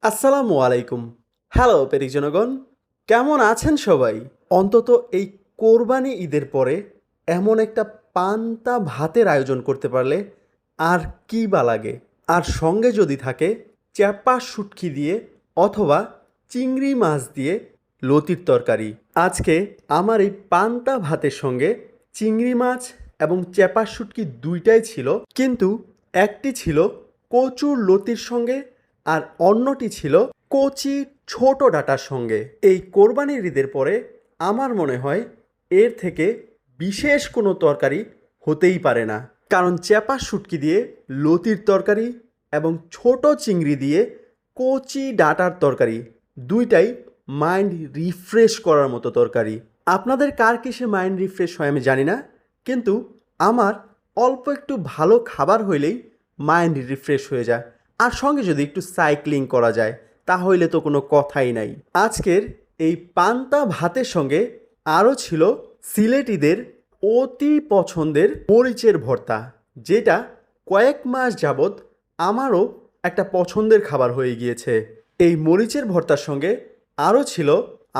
আসসালামু আলাইকুম। হ্যালো পেরিক জনগণ, কেমন আছেন সবাই? অন্তত এই কোরবানি ঈদের পরে এমন একটা পান্তা ভাতের আয়োজন করতে পারলে আর কী বা লাগে? আর সঙ্গে যদি থাকে চ্যাপা শুটকি দিয়ে অথবা চিংড়ি মাছ দিয়ে লতির তরকারি। আজকে আমার এই পান্তা ভাতের সঙ্গে চিংড়ি মাছ এবং চ্যাপা শুটকি দুইটাই ছিল, কিন্তু একটি ছিল কচুর লতির সঙ্গে আর অন্যটি ছিল কচি ছোট ডাঁটার সঙ্গে। এই কোরবানির ঈদের পরে আমার মনে হয় এর থেকে বিশেষ কোনো তরকারি হতেই পারে না, কারণ চ্যাপা শুটকি দিয়ে লতির তরকারি এবং ছোট চিংড়ি দিয়ে কচি ডাঁটার তরকারি দুইটাই মাইন্ড রিফ্রেশ করার মতো তরকারি। আপনাদের কার কিসে মাইন্ড রিফ্রেশ হয় আমি জানি না, কিন্তু আমার অল্প একটু ভালো খাবার হইলেই মাইন্ড রিফ্রেশ হয়ে যায়। আর সঙ্গে যদি একটু সাইক্লিং করা যায় তাহলে তো কোনো কথাই নাই। আজকের এই পান্তা ভাতের সঙ্গে আরও ছিল সিলেটিদের অতি পছন্দের মরিচের ভর্তা, যেটা কয়েক মাস যাবৎ আমারও একটা পছন্দের খাবার হয়ে গিয়েছে। এই মরিচের ভর্তার সঙ্গে আরও ছিল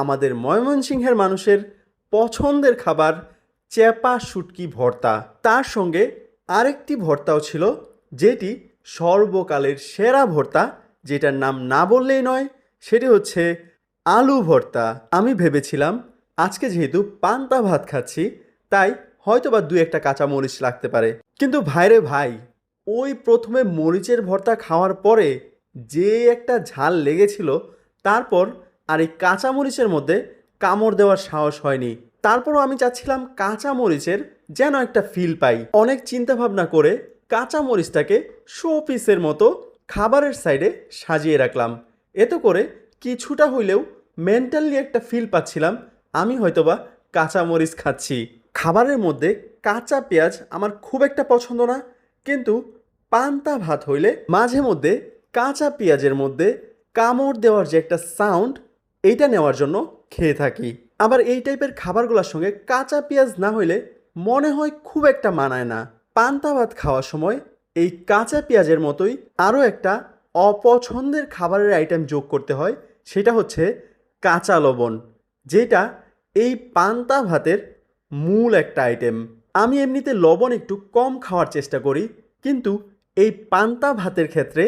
আমাদের ময়মনসিংহের মানুষের পছন্দের খাবার চ্যাপা শুটকি ভর্তা। তার সঙ্গে আরেকটি ভর্তাও ছিল, যেটি সর্বকালের সেরা ভর্তা, যেটার নাম না বললেই নয়, সেটি হচ্ছে আলু ভর্তা। আমি ভেবেছিলাম আজকে যেহেতু পান্তা ভাত খাচ্ছি তাই হয়তোবা দু একটা কাঁচা মরিচ লাগতে পারে, কিন্তু ভাইরে ভাই, ওই প্রথমে মরিচের ভর্তা খাওয়ার পরে যে একটা ঝাল লেগেছিল, তারপর আর এই কাঁচা মরিচের মধ্যে কামড় দেওয়ার সাহস হয়নি। তারপরও আমি চাচ্ছিলাম কাঁচা মরিচের যেন একটা ফিল পাই। অনেক চিন্তা ভাবনা করে কাঁচা মরিচটাকে শো পিসের মতো খাবারের সাইডে সাজিয়ে রাখলাম। এতে করে কিছুটা হইলেও মেন্টালি একটা ফিল পাচ্ছিলাম আমি হয়তোবা কাঁচা মরিচ খাচ্ছি। খাবারের মধ্যে কাঁচা পেঁয়াজ আমার খুব একটা পছন্দ না, কিন্তু পান্তা ভাত হইলে মাঝে মধ্যে কাঁচা পেঁয়াজের মধ্যে কামড় দেওয়ার যে একটা সাউন্ড, এইটা নেওয়ার জন্য খেয়ে থাকি। আবার এই টাইপের খাবারগুলোর সঙ্গে কাঁচা পেঁয়াজ না হইলে মনে হয় খুব একটা মানায় না। পান্তা ভাত খাওয়ার সময় এই কাঁচা পেঁয়াজের মতোই আরও একটা অপছন্দের খাবারের আইটেম যোগ করতে হয়, সেটা হচ্ছে কাঁচা লবণ, যেটা এই পান্তা ভাতের মূল একটা আইটেম। আমি এমনিতে লবণ একটু কম খাওয়ার চেষ্টা করি, কিন্তু এই পান্তা ভাতের ক্ষেত্রে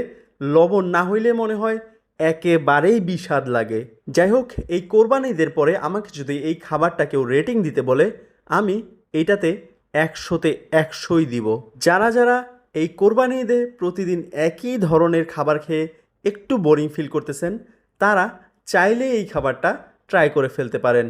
লবণ না হইলে মনে হয় একেবারেই বিস্বাদ লাগে। যাই হোক, এই কোরবানি ঈদের পরে আমাকে যদি এই খাবারটা কেউ রেটিং দিতে বলে, আমি এইটাতে 100-তে 100ই দিব। যারা যারা এই কোরবানি ঈদে প্রতিদিন একই ধরনের খাবার খেয়ে একটু বোরিং ফিল করতেছেন, তারা চাইলে এই খাবারটা ট্রাই করে ফেলতে পারেন।